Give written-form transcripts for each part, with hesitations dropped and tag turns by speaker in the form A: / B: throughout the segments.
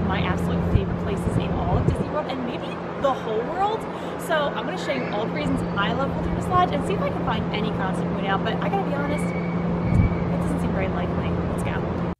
A: my absolute favorite places in all of Disney World and maybe the whole world. So I'm going to show you all the reasons I love Wilderness Lodge and see if I can find any cons to point out, but I gotta be honest, it doesn't seem very likely. Let's go.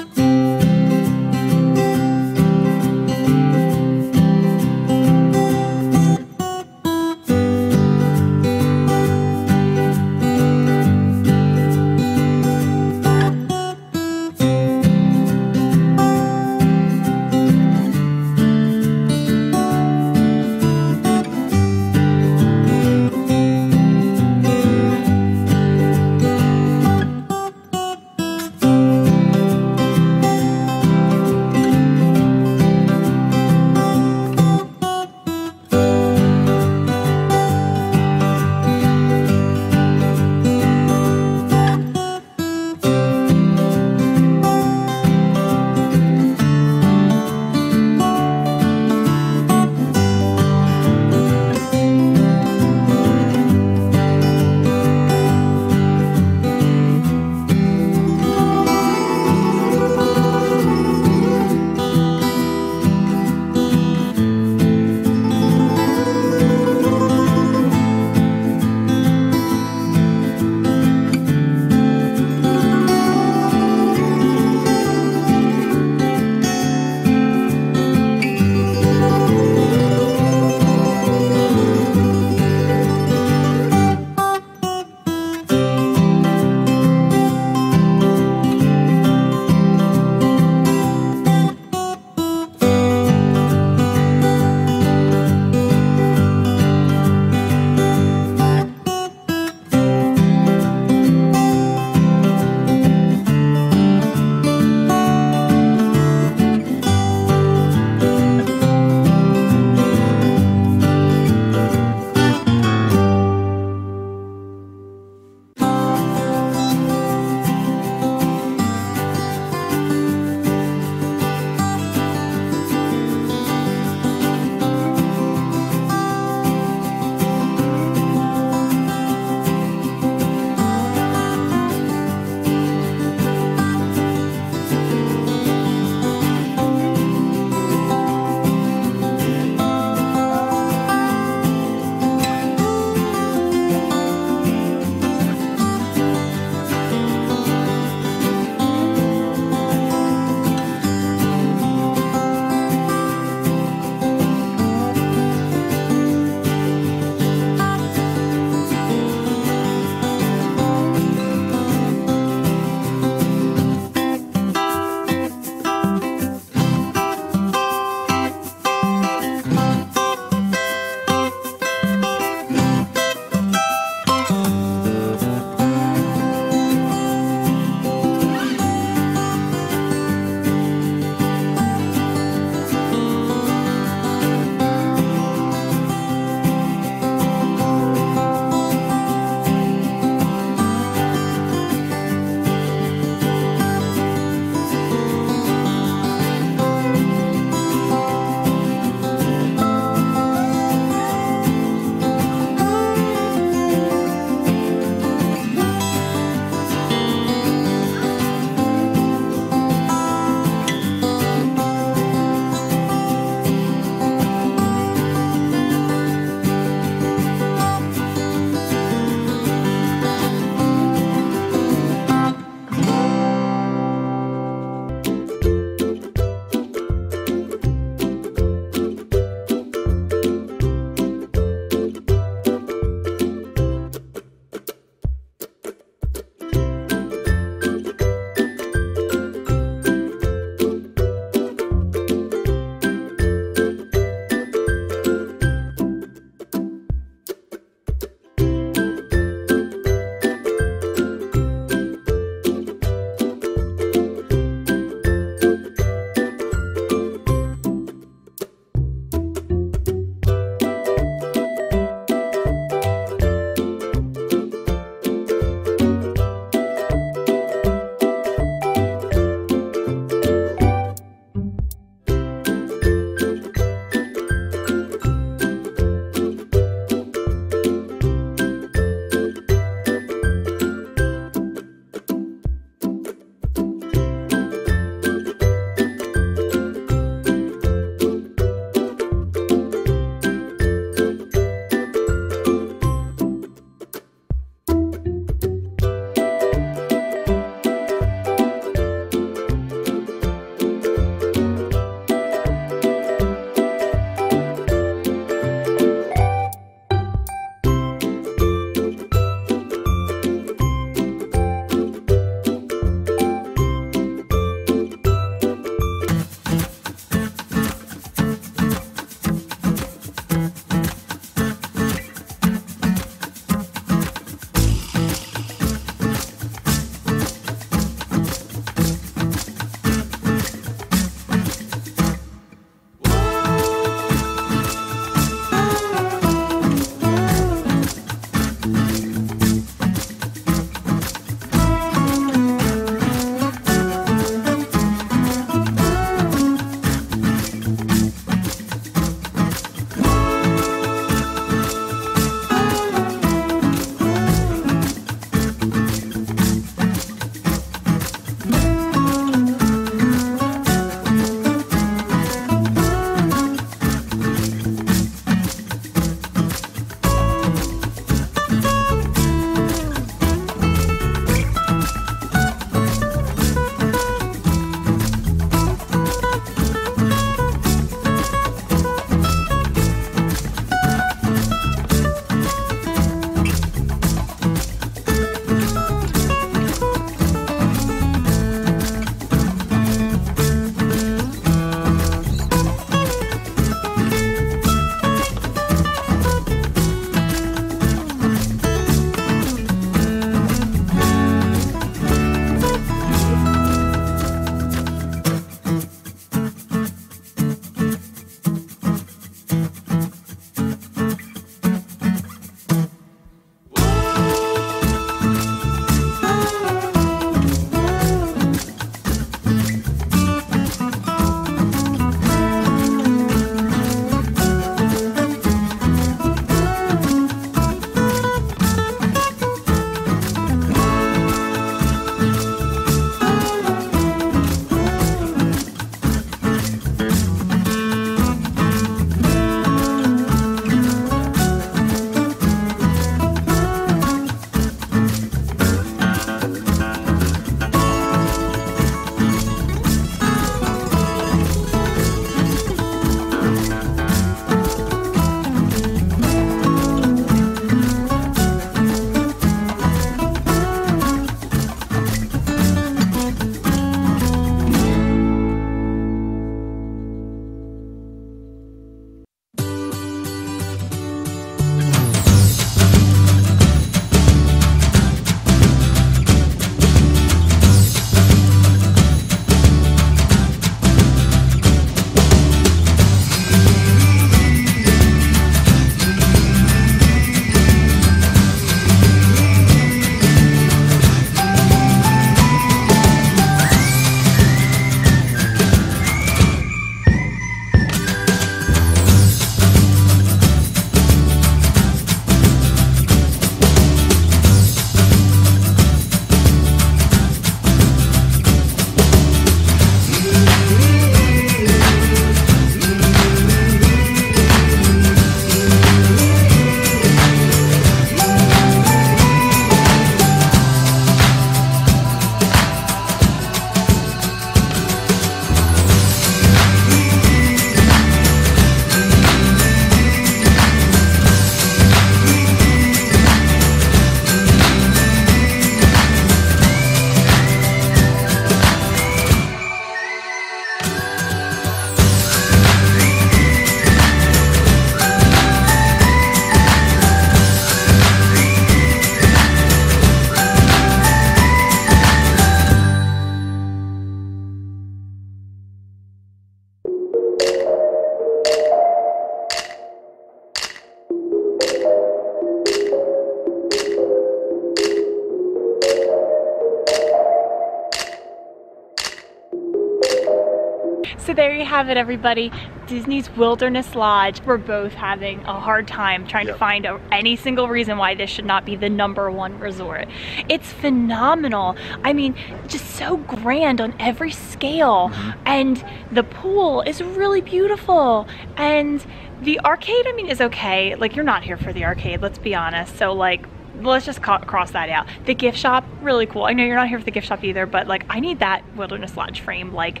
A: So there you have it, everybody. Disney's Wilderness Lodge. We're both having a hard time trying to find any single reason why this should not be the #1 resort. It's phenomenal. I mean, just so grand on every scale. And the pool is really beautiful. And the arcade, I mean, is okay. Like, you're not here for the arcade, let's be honest. So like, let's just cross that out. The gift shop, really cool. I know you're not here for the gift shop either, but like, I need that Wilderness Lodge frame, like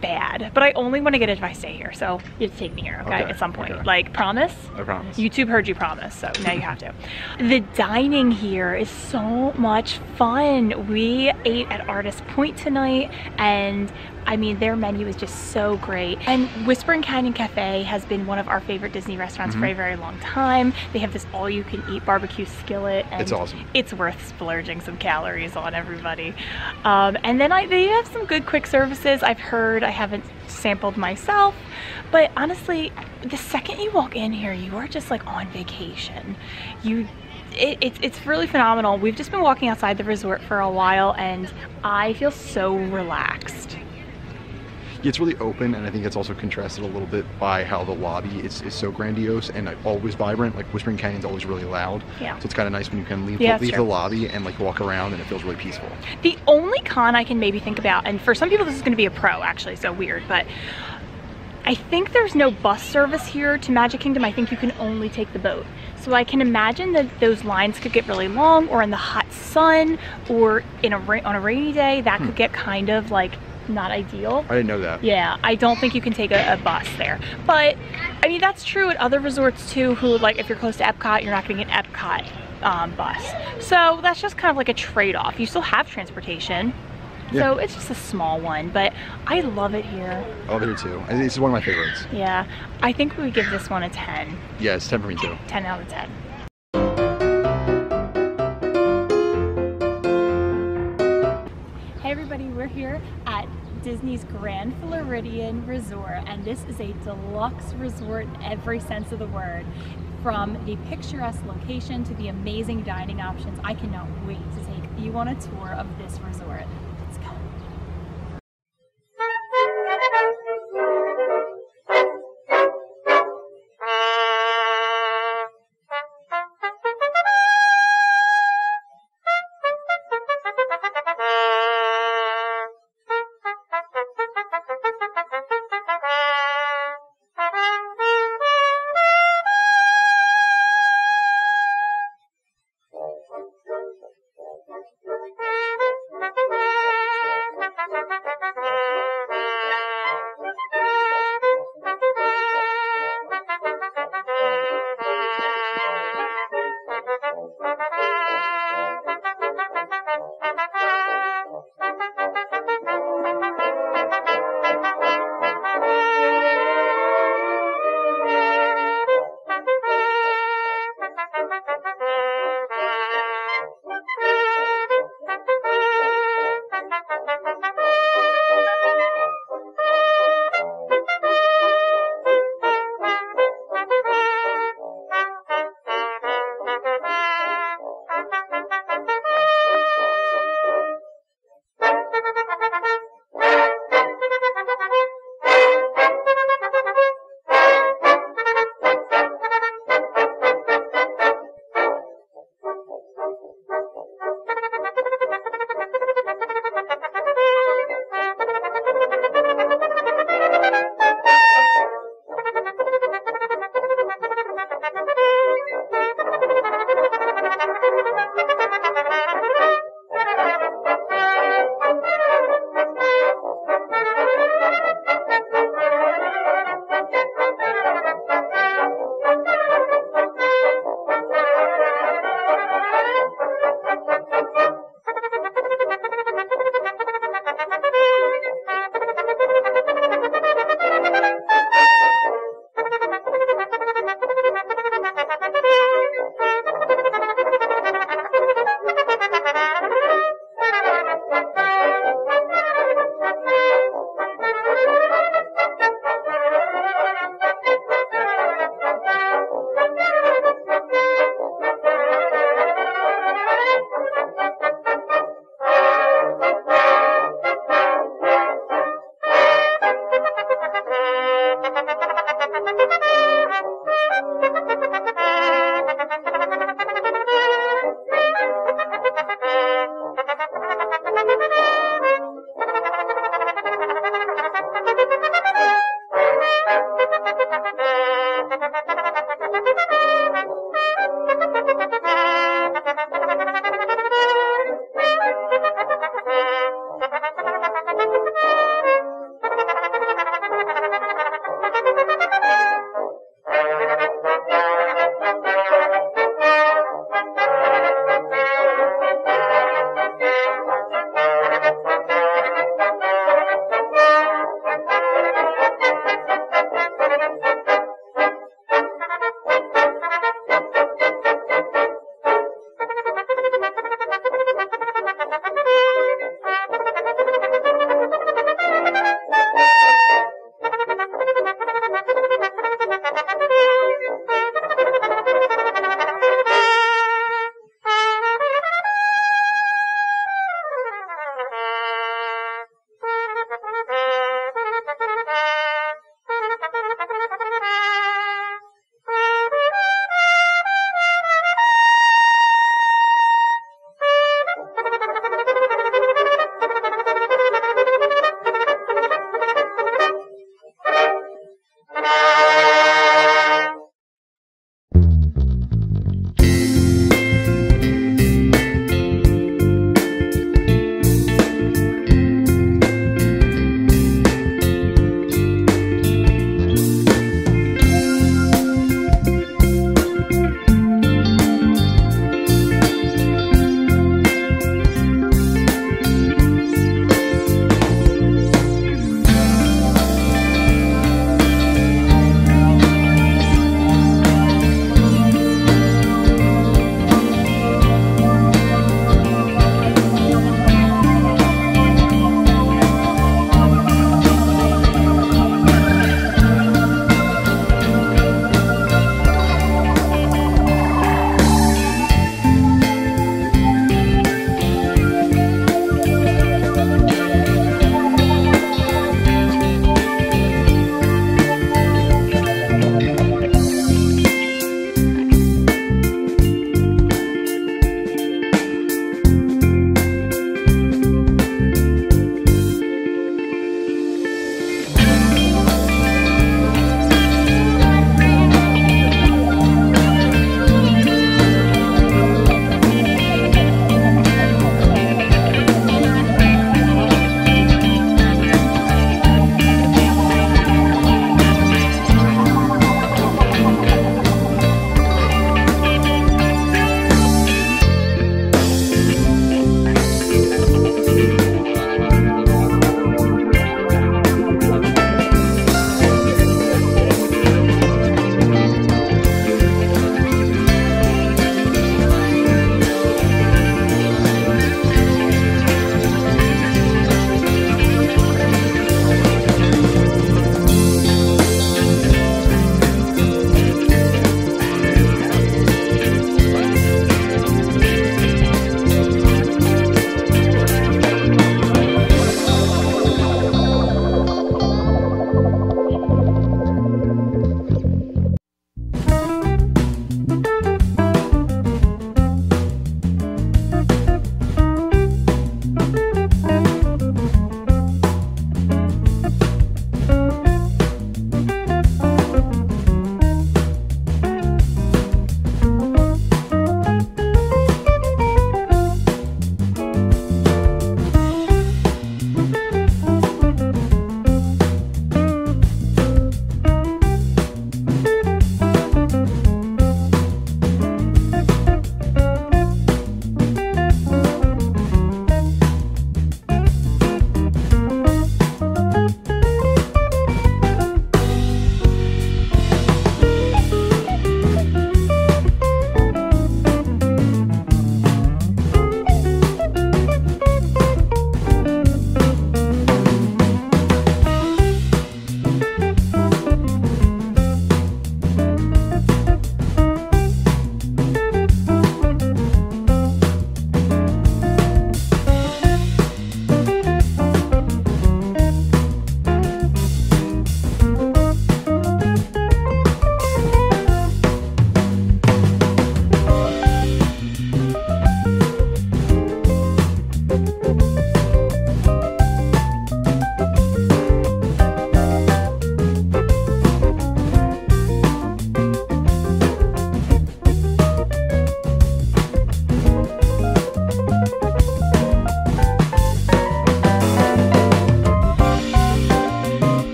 A: bad. But I only want to get it if I stay here, so you have to take me here, okay? At some point. Like, promise?
B: I promise.
A: YouTube heard you promise, so now you have to. The dining here is so much fun. We ate at Artist Point tonight, and I mean, their menu is just so great. And Whispering Canyon Cafe has been one of our favorite Disney restaurants for a very long time. They have this all-you-can-eat barbecue skillet, and
B: it's awesome.
A: It's worth splurging some calories on, everybody. And then they have some good quick services. I've heard, I haven't sampled myself, but honestly, the second you walk in here, you are just like on vacation. It's really phenomenal. We've just been walking outside the resort for a while, and I feel so relaxed.
B: It's really open, and I think it's also contrasted a little bit by how the lobby is so grandiose and always vibrant. Like, Whispering Canyon's always really loud. Yeah. So it's kind of nice when you can leave the lobby and like walk around, and it feels really peaceful. The only con I can maybe think about, and for some people this is going to be a pro actually, so weird, but I think there's no bus service here to Magic Kingdom. I think you can only take the boat. So I can imagine that those lines could get really long, or in the hot sun, or on a rainy day, that could get kind of like not ideal. I didn't know that. Yeah, I don't think you can take a bus there. But I mean, that's true at other resorts too, who, like, if you're close to Epcot, you're not getting an Epcot bus. So that's just kind of like a trade-off. You still have transportation. So it's just a small one, but I love it here. I love it here too. This is one of my favorites. Yeah, I think we would give this one a 10. Yeah, it's 10 for me too. 10 out of 10. Hey everybody, we're here at Disney's Grand Floridian Resort, and this is a deluxe resort in every sense of the word. From the picturesque location to the amazing dining options, I cannot wait to take you on a tour of this resort. Let's go.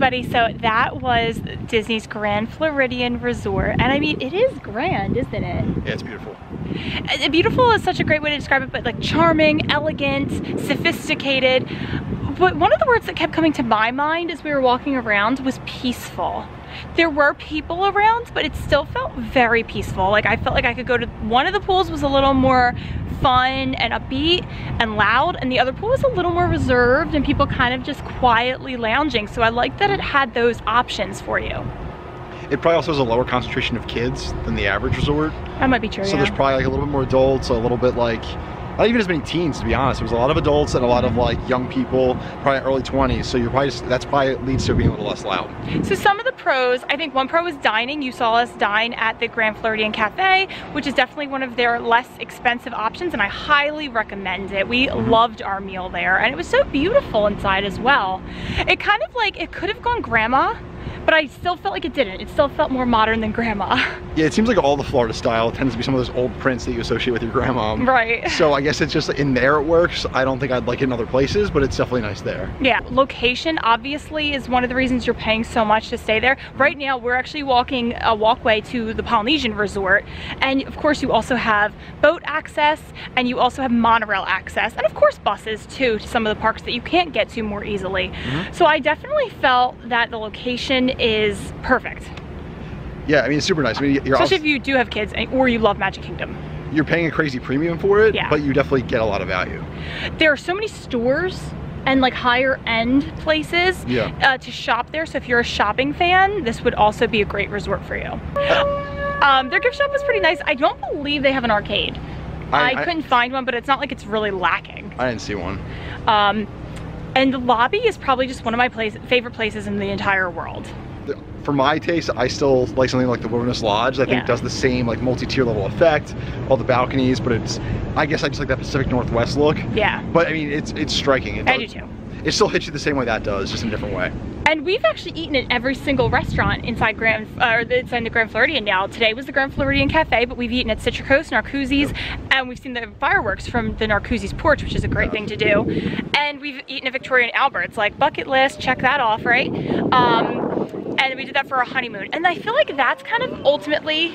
A: everybody. So that was Disney's Grand Floridian Resort. And I mean, it is grand, isn't it?
B: Yeah, it's beautiful.
A: Beautiful is such a great way to describe it, but like charming, elegant, sophisticated. But one of the words that kept coming to my mind as we were walking around was peaceful. There were people around, but it still felt very peaceful. Like I felt like I could go to, one of the pools was a little more fun and upbeat and loud, and the other pool was a little more reserved and people kind of just quietly lounging. So I like that it had those options for you.
B: It probably also has a lower concentration of kids than the average resort.
A: That might be true,
B: So there's probably like a little bit more adults, a little bit like, not even as many teens, to be honest. There was a lot of adults and a lot of like young people, probably early 20s. So you're probably just, that's probably leads to it being a little less loud.
A: So some of the pros, I think one pro was dining. You saw us dine at the Grand Floridian Cafe, which is definitely one of their less expensive options, and I highly recommend it. We loved our meal there, and it was so beautiful inside as well. It kind of like, it could have gone grandma, but I still felt like it didn't. It still felt more modern than grandma. Yeah,
B: it seems like all the Florida style tends to be some of those old prints that you associate with your grandma.
A: Right.
B: So I guess it's just in there it works. I don't think I'd like it in other places, but it's definitely nice there.
A: Yeah, location obviously is one of the reasons you're paying so much to stay there. Right now we're actually walking a walkway to the Polynesian Resort, and of course you also have boat access, and you also have monorail access, and of course buses too to some of the parks that you can't get to more easily. So I definitely felt that the location is perfect.
B: Yeah, I mean, it's super nice. I mean,
A: especially if you do have kids or you love Magic Kingdom.
B: You're paying a crazy premium for it, but you definitely get a lot of value.
A: There are so many stores and like higher end places to shop there. So if you're a shopping fan, this would also be a great resort for you. Their gift shop was pretty nice. I don't believe they have an arcade. I couldn't find one, but it's not like it's really lacking.
B: I didn't see one.
A: And the lobby is probably just one of my favorite places in the entire world.
B: For my taste, I still like something like the Wilderness Lodge. I think does the same like multi-tier level effect, all the balconies, but it's, I guess I just like that Pacific Northwest look. Yeah. But I mean, it's striking.
A: I do too.
B: It still hits you the same way that does, just in a different way.
A: And we've actually eaten at every single restaurant inside the Grand Floridian now. Today was the Grand Floridian Cafe, but we've eaten at Citricos, Narcoossee's, and we've seen the fireworks from the Narcoosse's porch, which is a great thing to do. And we've eaten at Victoria and Albert's, like bucket list, check that off, right? And we did that for our honeymoon. And I feel like that's kind of ultimately,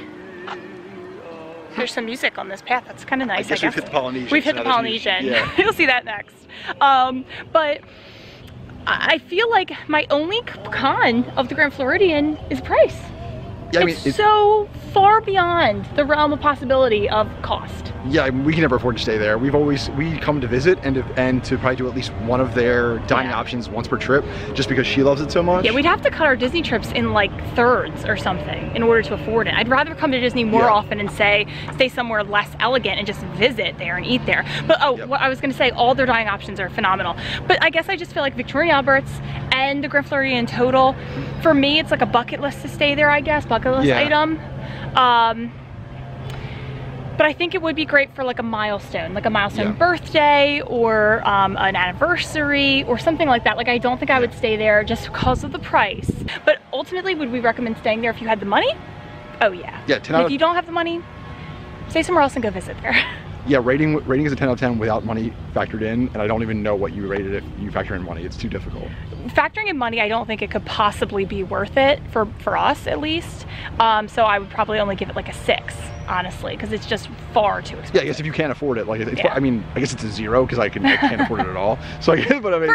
A: there's some music on this path. That's kind of nice, I guess.
B: We've hit the Polynesian.
A: We've hit the Polynesian. You'll see that next. But I feel like my only con of the Grand Floridian is price. Yeah, I mean, it's so far beyond the realm of possibility of cost.
B: Yeah, I mean, we can never afford to stay there. We come to visit and to probably do at least one of their dining options once per trip, just because she loves it so much.
A: Yeah, we'd have to cut our Disney trips in like thirds or something in order to afford it. I'd rather come to Disney more often and stay somewhere less elegant and just visit there and eat there. But what I was gonna say, all their dining options are phenomenal. But I guess I just feel like Victoria and Albert's and the Grand Floridian in total, for me, it's like a bucket list to stay there, I guess, bucket list item. But I think it would be great for like a milestone birthday or an anniversary or something like that. Like I don't think I would stay there just because of the price. But ultimately, would we recommend staying there if you had the money? Oh yeah. Yeah. If you don't have the money, stay somewhere else and go visit there.
B: Yeah, rating is a 10 out of 10 without money factored in, and I don't even know what you rated if you factor in money. It's too difficult.
A: Factoring in money, I don't think it could possibly be worth it for us at least. So I would probably only give it like a 6, honestly, because it's just far too expensive.
B: Yeah, I guess if you can't afford it, like I mean, I guess it's a 0 because I can't afford it at all. So I guess, but I mean,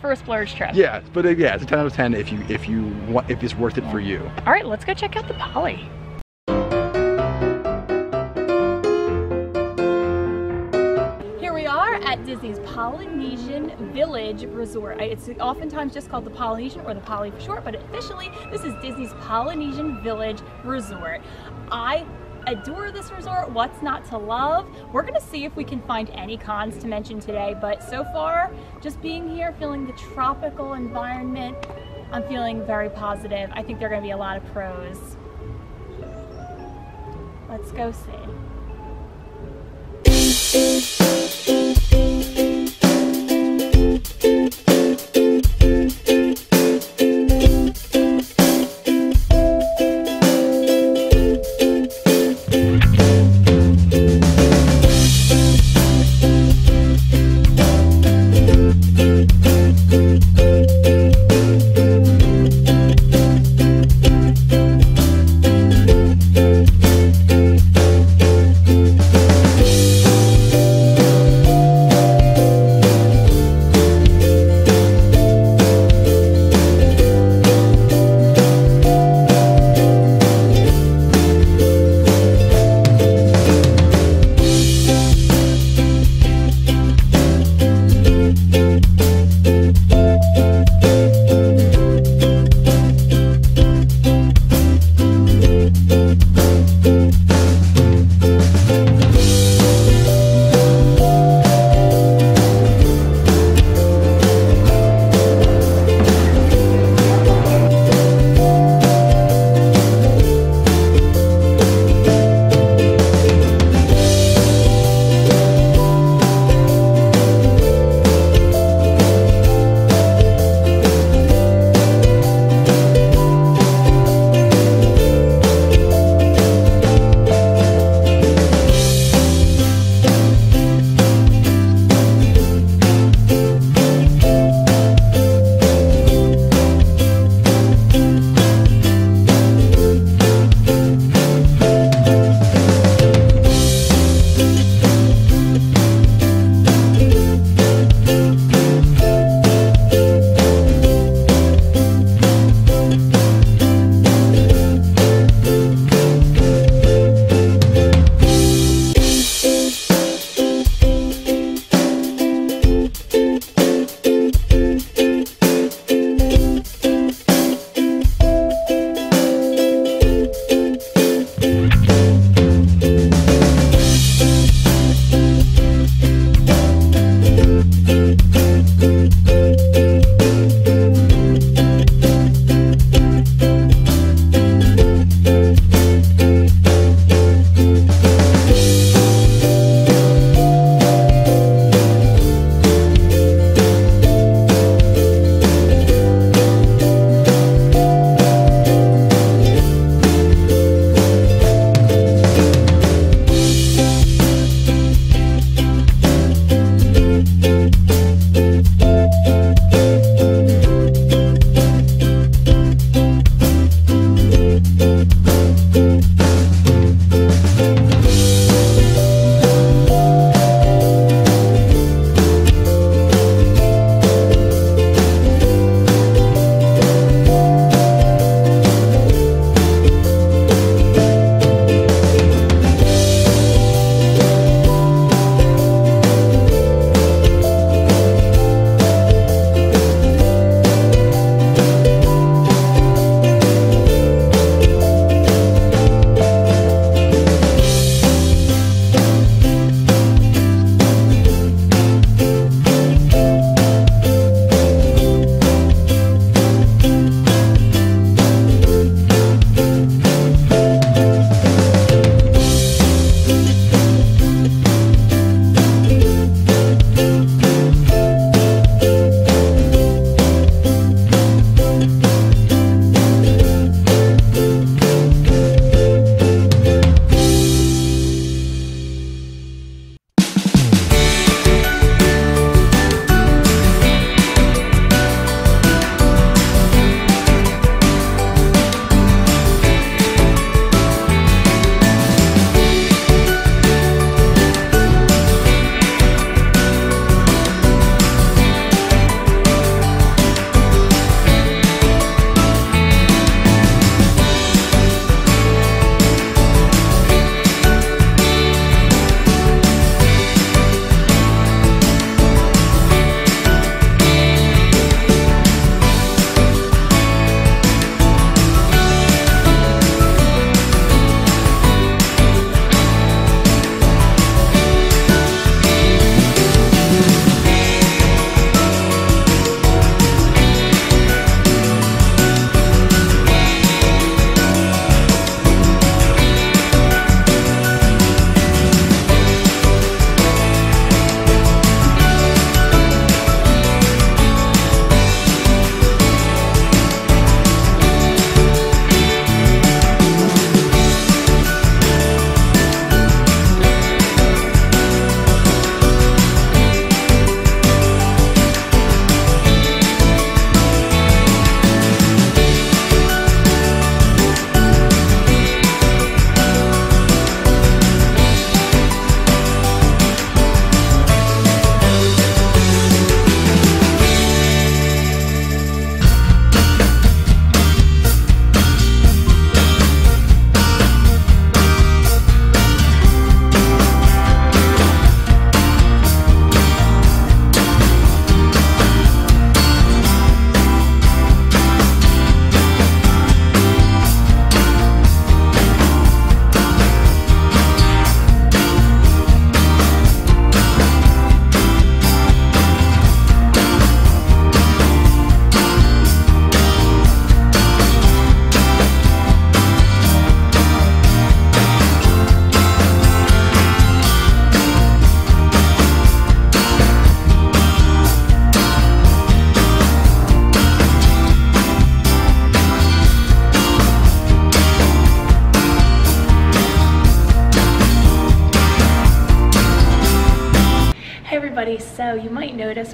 A: for a splurge trip.
B: Yeah, but yeah, it's a 10 out of 10 if it's worth it for you.
A: All right, let's go check out the Poly. At Disney's Polynesian Village Resort. It's oftentimes just called the Polynesian or the Poly for short, but officially this is Disney's Polynesian Village Resort. I adore this resort. What's not to love? We're gonna see if we can find any cons to mention today, but so far, just being here, feeling the tropical environment, I'm feeling very positive. I think there are gonna be a lot of pros. Let's go see.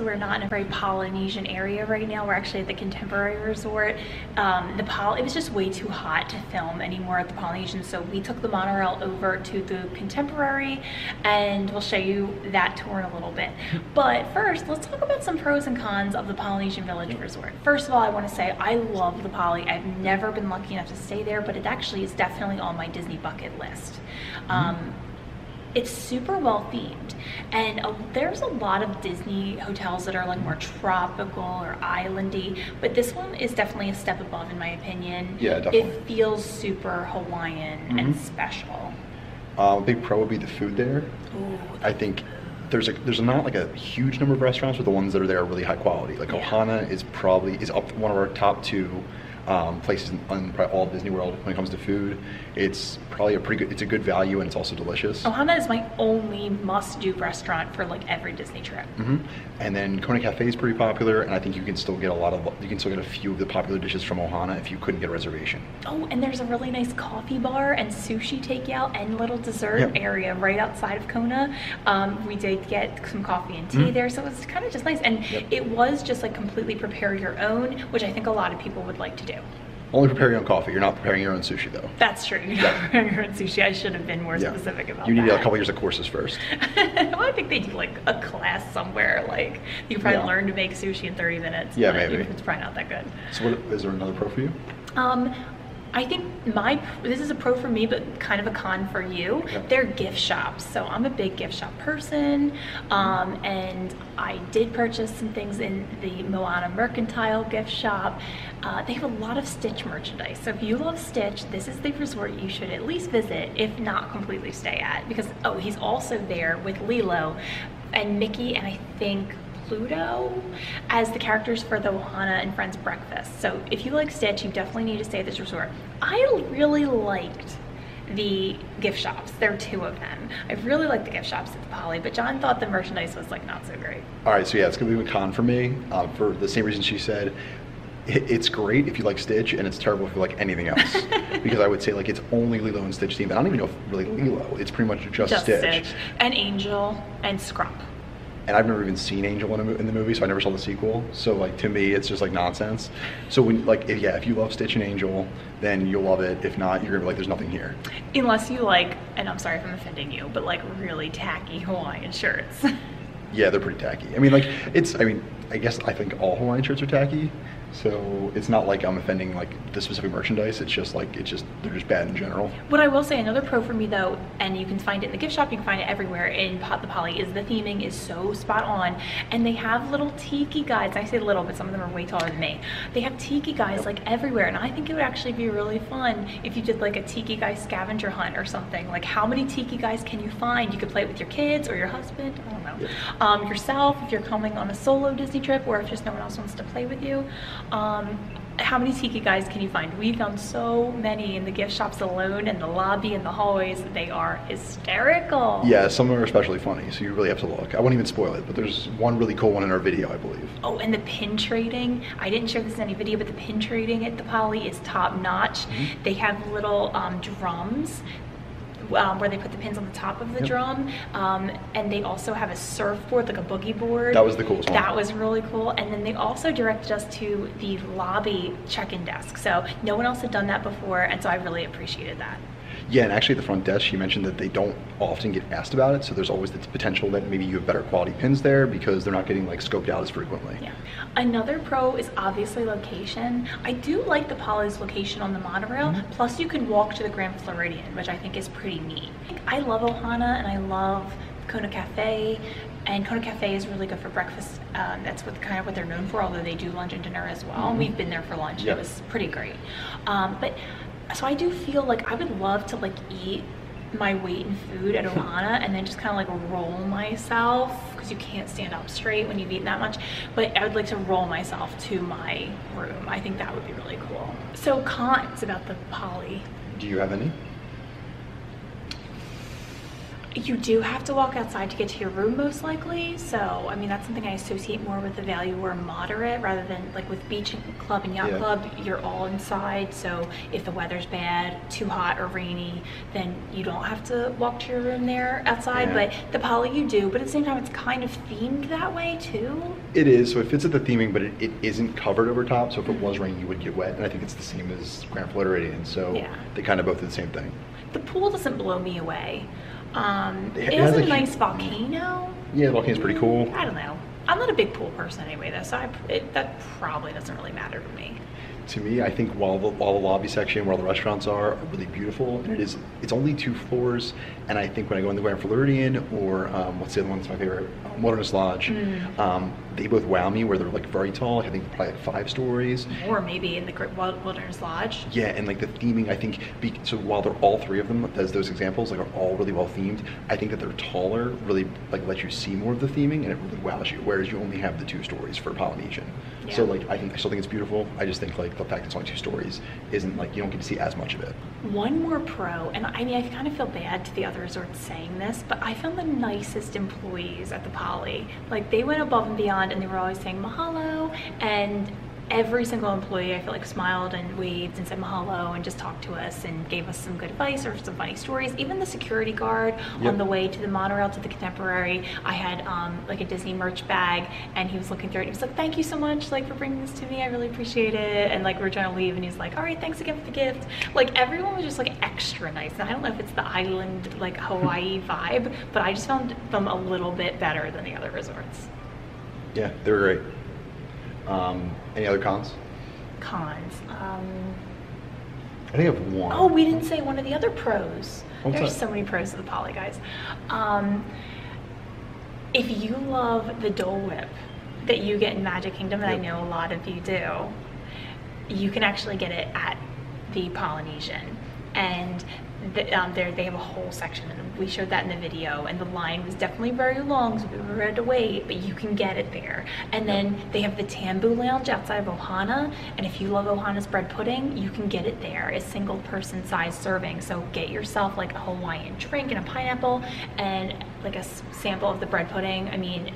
A: we're not in a very Polynesian area right now. We're actually at the Contemporary Resort. It was just way too hot to film anymore at the Polynesian, so we took the monorail over to the Contemporary, and we'll show you that tour in a little bit. But first, let's talk about some pros and cons of the Polynesian Village Resort. First of all, I want to say I love the Poly. I've never been lucky enough to stay there, but it actually is definitely on my Disney bucket list. It's super well themed, and there's a lot of Disney hotels that are like more tropical or islandy, but this one is definitely a step above in my opinion.
B: Yeah, definitely.
A: It feels super Hawaiian and special.
B: A big pro would be the food there.
A: Ooh,
B: I think there's not like a huge number of restaurants, but the ones that are there are really high quality. Like Ohana is up one of our top 2 places on all Disney World when it comes to food. It's probably it's a good value, and it's also delicious.
A: Ohana is my only must-do restaurant for like every Disney trip.
B: And then Kona Cafe is pretty popular, and I think you can still get a few of the popular dishes from Ohana if you couldn't get a reservation. Oh,
A: and there's a really nice coffee bar and sushi takeout and little dessert area right outside of Kona. We did get some coffee and tea there, so it was kind of just nice, and it was just like completely prepare your own, which I think a lot of people would like to do.
B: Only prepare your own coffee. You're not preparing your own sushi, though.
A: That's true. You're not preparing your own sushi. I should have been more specific about that.
B: You need a couple years of courses first.
A: Well, I think they do like a class somewhere. Like you can probably learn to make sushi in 30 minutes.
B: Yeah, maybe.
A: It's probably not that good.
B: So is there another pro for you?
A: I think this is a pro for me, but kind of a con for you. They're gift shops. So I'm a big gift shop person, and I did purchase some things in the Moana Mercantile gift shop. They have a lot of Stitch merchandise. So if you love Stitch, this is the resort you should at least visit, if not completely stay at. Because, he's also there with Lilo and Mickey, and I think Pluto as the characters for the Ohana and Friends breakfast. So if you like Stitch, you definitely need to stay at this resort. I really liked the gift shops. There are 2 of them. I really like the gift shops at the Poly, but John thought the merchandise was like not so great.
B: All right, so yeah, it's gonna be a con for me for the same reason she said. It's great if you like Stitch, and it's terrible if you like anything else. Because I would say like it's only Lilo and Stitch themed. I don't even know if really Lilo. It's pretty much just Stitch.
A: And Angel and Scrump.
B: And I've never even seen Angel in the movie, so I never saw the sequel. So like to me, it's just like nonsense. So when if you love Stitch and Angel, then you'll love it. If not, you're gonna be like, there's nothing here.
A: Unless you like, and I'm sorry if I'm offending you, but like really tacky Hawaiian shirts.
B: Yeah, they're pretty tacky. I mean, I guess I think all Hawaiian shirts are tacky. So it's not like I'm offending like the specific merchandise. It's just like they're just bad in general.
A: What I will say, another pro for me though, and you can find it in the gift shop, you can find it everywhere in the Poly, is the theming is so spot on, and they have little tiki guides. I say little, but some of them are way taller than me. They have tiki guides like everywhere, and I think it would actually be really fun if you did like a tiki guy scavenger hunt or something. Like how many tiki guys can you find? You could play it with your kids or your husband. I don't know. Yourself if you're coming on a solo Disney trip, or if just no one else wants to play with you. How many tiki guys can you find? We found so many in the gift shops alone, and the lobby and the hallways. They are hysterical.
B: Yeah, some of them are especially funny, so you really have to look. I won't even spoil it, but there's one really cool one in our video, I believe.
A: Oh, and the pin trading. I didn't share this in any video, but the pin trading at the Poly is top notch. They have little drums where they put the pins on the top of the drum, and they also have a surfboard, like a boogie board.
B: That was the coolest one.
A: That was really cool. And then they also directed us to the lobby check-in desk, so no one else had done that before, and so I really appreciated that.
B: Yeah, and actually at the front desk, she mentioned that they don't often get asked about it, so there's always the potential that maybe you have better quality pins there because they're not getting like scoped out as frequently. Yeah.
A: Another pro is obviously location. I do like the Poly's location on the monorail, plus you can walk to the Grand Floridian, which I think is pretty neat. I love Ohana and I love Kona Cafe, and Kona Cafe is really good for breakfast. That's kind of what they're known for, although they do lunch and dinner as well. We've been there for lunch. It was pretty great. So I do feel like I would love to like eat my weight in food at Ohana and then just kind of like roll myself, because you can't stand up straight when you've eaten that much, but I would like to roll myself to my room. I think that would be really cool. So cons about the Poly.
B: Do you have any?
A: You do have to walk outside to get to your room most likely, so I mean that's something I associate more with the value or moderate rather than like with beach club and yacht club, you're all inside, so if the weather's bad, too hot or rainy, then you don't have to walk to your room there outside, but the Poly you do, but at the same time it's kind of themed that way too.
B: It is, so it fits at the theming, but it isn't covered over top, so if it was raining you would get wet, and I think it's the same as Grand Floridian, so they kind of both do the same thing.
A: The pool doesn't blow me away. It has a nice volcano.
B: Yeah, the volcano's pretty cool.
A: I don't know. I'm not a big pool person anyway, though, so that probably doesn't really matter to me.
B: To me, I think while the lobby section, where all the restaurants are really beautiful, and it's only 2 floors, and I think when I go in the Grand Floridian or what's the other one that's my favorite, Wilderness Lodge, they both wow me where they're like very tall. I think probably like 5 stories.
A: Or maybe in the Wilderness Lodge.
B: Yeah, and like the theming, I think, so while they're all 3 of them, as those examples, like are all really well themed, I think that they're taller, really like let you see more of the theming, and it really wows you, whereas you only have the 2 stories for Polynesian. Yeah. So like, I still think it's beautiful. I just think like the fact it's only 2 stories isn't like, you don't get to see as much of it.
A: One more pro, and I mean, I kind of feel bad to the other resorts saying this, but I found the nicest employees at the Poly. Like they went above and beyond, and they were always saying mahalo, and every single employee I feel like smiled and waved and said mahalo and just talked to us and gave us some good advice or some funny stories. Even the security guard on the way to the monorail to the Contemporary, I had like a Disney merch bag, and he was looking through it and he was like, thank you so much like for bringing this to me, I really appreciate it. And like we were trying to leave and he's like, all right, thanks again for the gift. Like everyone was just like extra nice. And I don't know if it's the island like Hawaii vibe, but I just found them a little bit better than the other resorts.
B: Yeah, they were great. Any other cons?
A: Cons.
B: I think I have one.
A: Oh, we didn't say one of the other pros. There's
B: that?
A: so many pros to the Poly, guys. If you love the Dole Whip that you get in Magic Kingdom, and I know a lot of you do, you can actually get it at the Polynesian. And they have a whole section, and we showed that in the video, and the line was definitely very long, so we had to wait, but you can get it there. And then they have the Tambu Lounge outside of Ohana, and if you love Ohana's bread pudding, you can get it there. It's single person size serving, so get yourself like a Hawaiian drink and a pineapple and like a sample of the bread pudding. I mean,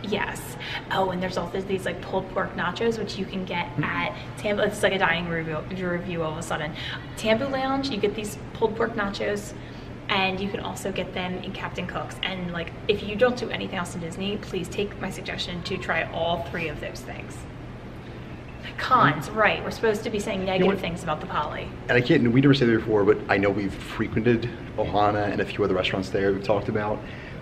A: yes. Oh, and there's also these like pulled pork nachos, which you can get at Tambu. It's like a dining review all of a sudden. Tambu Lounge, you get these pulled pork nachos, and you can also get them in Captain Cook's. And like, if you don't do anything else in Disney, please take my suggestion to try all 3 of those things. Cons, right? We're supposed to be saying negative things about the Poly.
B: And we never said it before, but I know we've frequented Ohana and a few other restaurants there we've talked about.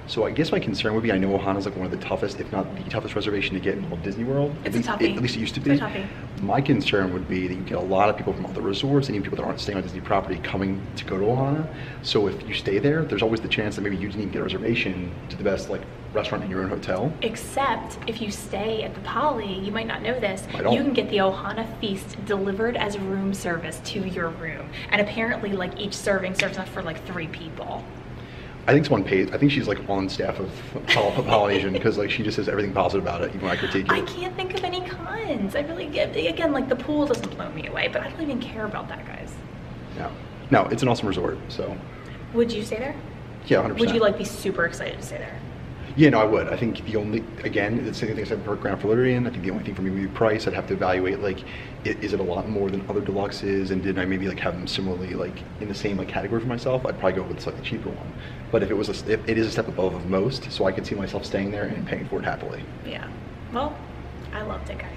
B: So I guess my concern would be, I know Ohana's like one of the toughest, if not the toughest reservation to get in all Disney World.
A: It's a toughie.
B: At least it used to be.
A: It's a toughie.
B: My concern would be that you get a lot of people from other resorts and even people that aren't staying on Disney property coming to go to Ohana. So if you stay there, there's always the chance that maybe you didn't get a reservation to the best like restaurant in your own hotel. Except
A: if you stay at the Poly, you might not know this, you can get the Ohana Feast delivered as room service to your room. And apparently like each serving serves enough for like 3 people.
B: I think someone pays. I think she's like on staff of Polynesian because like she just says everything positive about it, even when I critique it.
A: I can't think of any cons. I really get, again, like the pool doesn't blow me away, but I don't even care about that, guys.
B: No, it's an awesome resort. So.
A: Would you stay there?
B: Yeah, 100%.
A: Would you like be super excited to stay there?
B: Yeah, no, I would. I think the only, again, it's the same thing I said for Grand Floridian. I think the only thing for me would be price. I'd have to evaluate, like, is it a lot more than other deluxes, and did I maybe like have them similarly, like, in the same like category for myself? I'd probably go with a slightly cheaper one. But if it is a step above of most, so I could see myself staying there and paying for it happily.
A: Yeah. Well, I loved it, guys.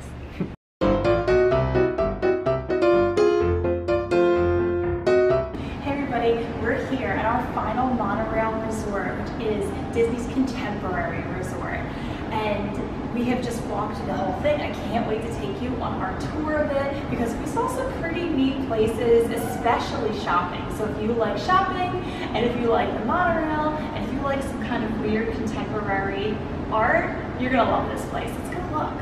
A: We're here at our final monorail resort, which is Disney's Contemporary Resort. And we have just walked the whole thing. I can't wait to take you on our tour of it because we saw some pretty neat places, especially shopping. So if you like shopping, and if you like the monorail, and if you like some kind of weird contemporary art, you're gonna love this place. Let's go look.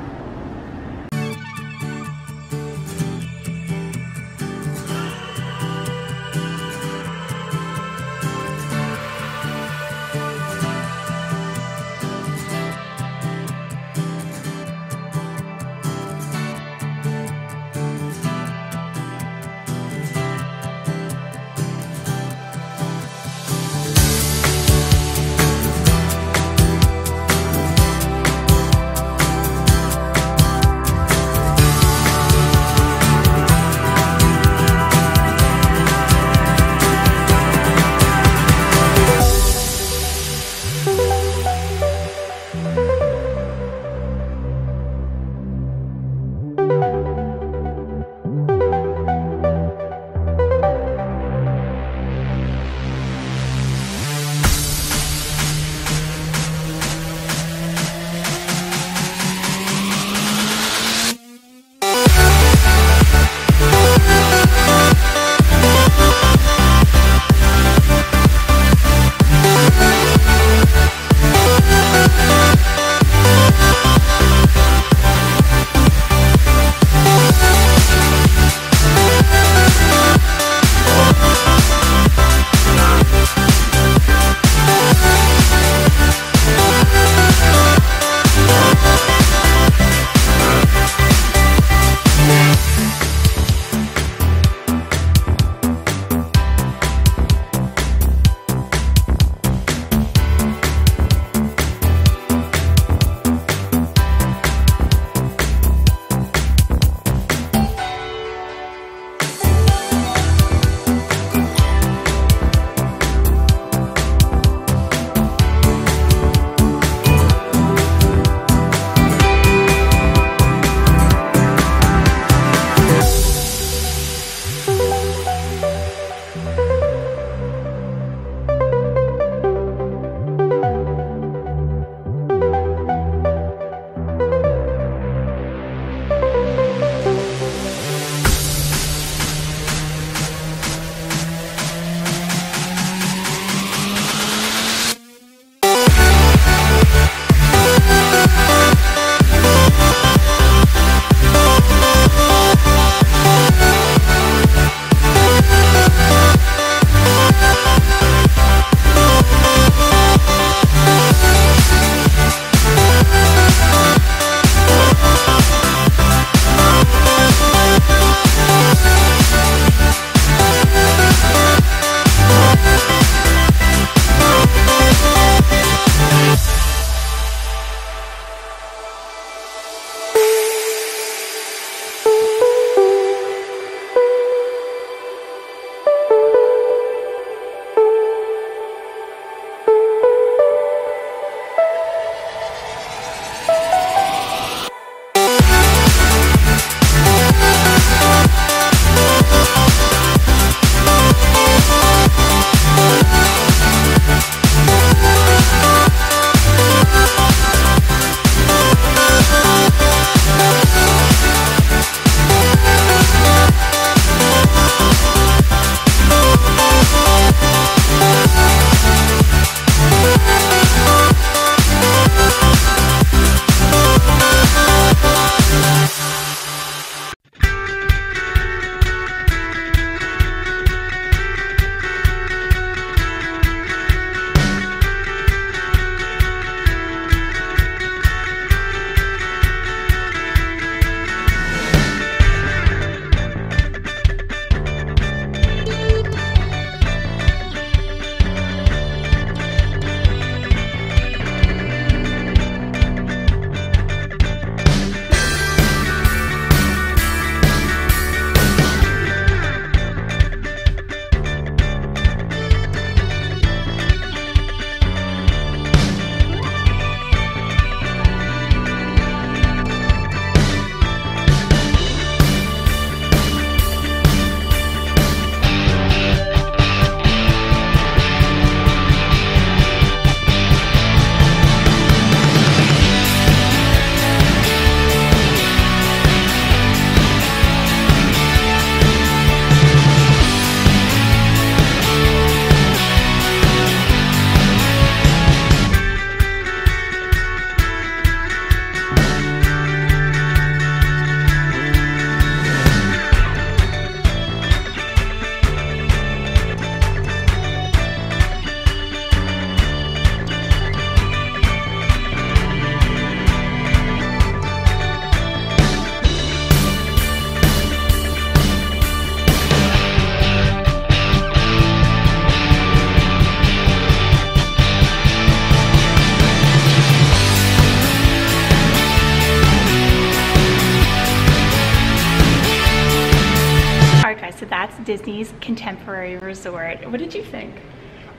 A: at Disney's Contemporary Resort. What did you think?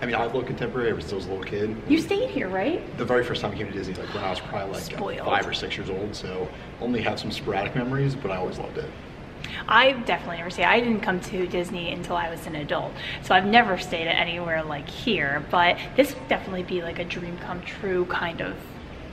B: I mean, I love Contemporary ever since I was a little kid.
A: You stayed here, right?
B: The very first time I came to Disney, like when I was probably like 5 or 6 years old, so only have some sporadic memories, but I always loved it.
A: I definitely never stayed. I didn't come to Disney until I was an adult, so I've never stayed at anywhere like here, but this would definitely be like a dream come true kind of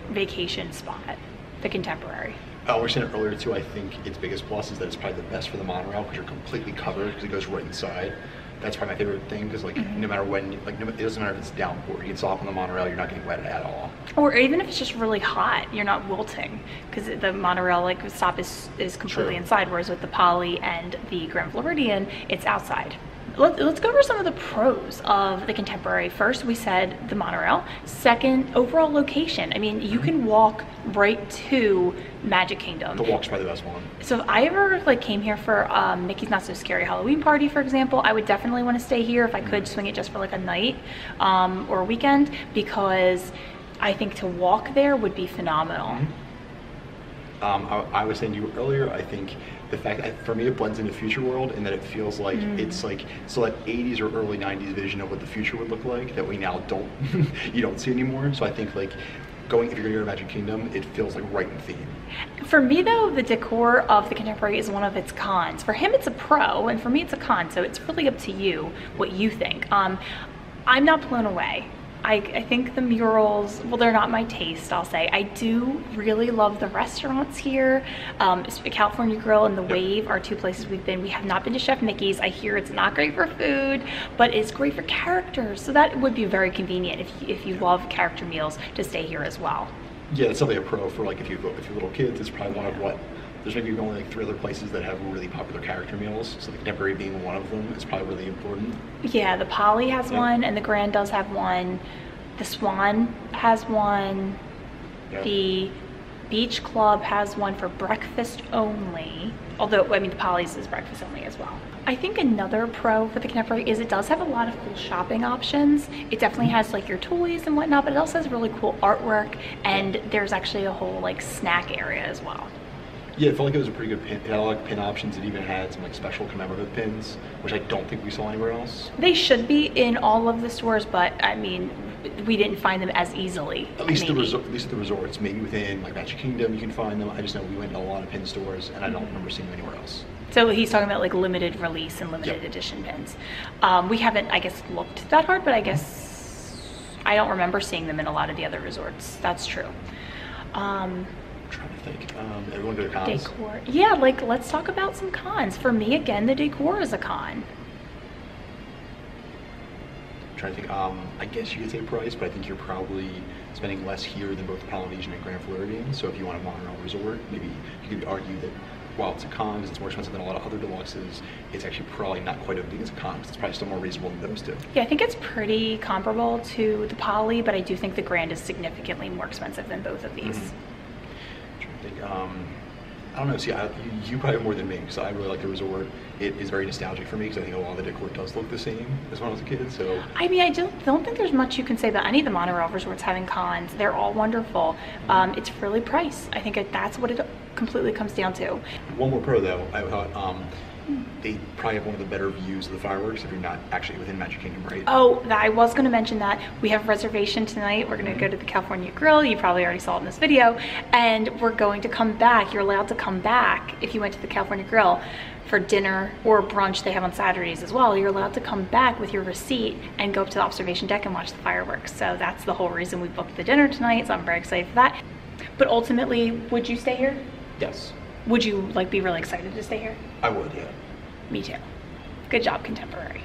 A: vacation spot, the Contemporary.
B: I was saying it earlier too, I think its biggest plus is that it's probably the best for the monorail because you're completely covered because it goes right inside. That's probably my favorite thing because like no matter when, like it doesn't matter if it's downpour, you get stop on the monorail, you're not getting wet at all. Or
A: even if it's just really hot, you're not wilting because the monorail like stop is completely inside, whereas with the Poly and the Grand Floridian, it's outside. Let's go over some of the pros of the Contemporary. First, we said the monorail. Second, overall location. I mean, you can walk right to Magic Kingdom.
B: The walk's probably the best one.
A: So if I ever like came here for Mickey's Not So Scary Halloween party, for example, I would definitely want to stay here if I could swing it just for like a night or a weekend, because I think to walk there would be phenomenal.
B: I was saying to you earlier, I think the fact that for me it blends into Future World and that it feels like it's like so that 80s or early 90s vision of what the future would look like that we now don't you don't see anymore. So I think like if you're going to go to Magic Kingdom, it feels like right in theme.
A: For me though, the decor of the Contemporary is one of its cons. For him it's a pro and for me it's a con, so it's really up to you what you think. I'm not blown away. I think the murals, well, they're not my taste, I'll say. I do really love the restaurants here. California Grill and the Wave are two places we've been. We have not been to Chef Mickey's. I hear it's not great for food, but it's great for characters. So that would be very convenient if you love character meals to stay here as well.
B: Yeah, it's definitely a pro for like if you're little kids. It's probably one of what. There's maybe only like 3 other places that have really popular character meals, so the Contemporary being one of them is probably really important.
A: Yeah, the Poly has one, and the Grand does have one. The Swan has one. The Beach Club has one for breakfast only. Although, I mean, the Poly's is breakfast only as well. I think another pro for the Contemporary is it does have a lot of cool shopping options. It definitely has like your toys and whatnot, but it also has really cool artwork, and there's actually a whole like snack area as well.
B: Yeah, it felt like it was a pretty good pin. It had a lot of pin options. It even had some like special commemorative pins, which I don't think we saw anywhere else.
A: They should be in all of the stores, but I mean, we didn't find them as easily.
B: At least at the resorts, maybe within like Magic Kingdom, you can find them. I just know we went to a lot of pin stores, and I don't remember seeing them anywhere else.
A: So he's talking about like limited release and limited edition pins. We haven't, I guess, looked that hard, but I guess I don't remember seeing them in a lot of the other resorts. That's true.
B: I'm trying to think. Everyone go to cons?
A: Decor. Yeah, like let's talk about some cons. For me, again, the decor is a con.
B: I'm trying to think. I guess you could say price, but I think you're probably spending less here than both the Polynesian and Grand Floridian. So if you want a monorail resort, maybe you could argue that while it's a con, because it's more expensive than a lot of other deluxes, it's actually probably not quite as big as a con, because it's probably still more reasonable than those two. Yeah,
A: I think it's pretty comparable to the Poly, but I do think the Grand is significantly more expensive than both of these.
B: I'm trying to think. I don't know. See, you probably have more than me, because I really like the resort. It is very nostalgic for me, because I think a lot of the decor does look the same as when I was a kid. So
A: I mean, I don't think there's much you can say about any of the monorail resorts having cons. They're all wonderful. It's really price. I think that's what it completely comes down to.
B: One more pro though, I thought they probably have one of the better views of the fireworks if you're not actually within Magic Kingdom, right?
A: Oh, I was going to mention that. We have a reservation tonight. We're going to go to the California Grill. You probably already saw it in this video. And we're going to come back. You're allowed to come back if you went to the California Grill for dinner or brunch they have on Saturdays as well. You're allowed to come back with your receipt and go up to the observation deck and watch the fireworks. So that's the whole reason we booked the dinner tonight. So I'm very excited for that. But ultimately, would you stay here?
B: Yes.
A: Would you like be really excited to stay here?
B: I would, yeah.
A: Me too. Good job, Contemporary.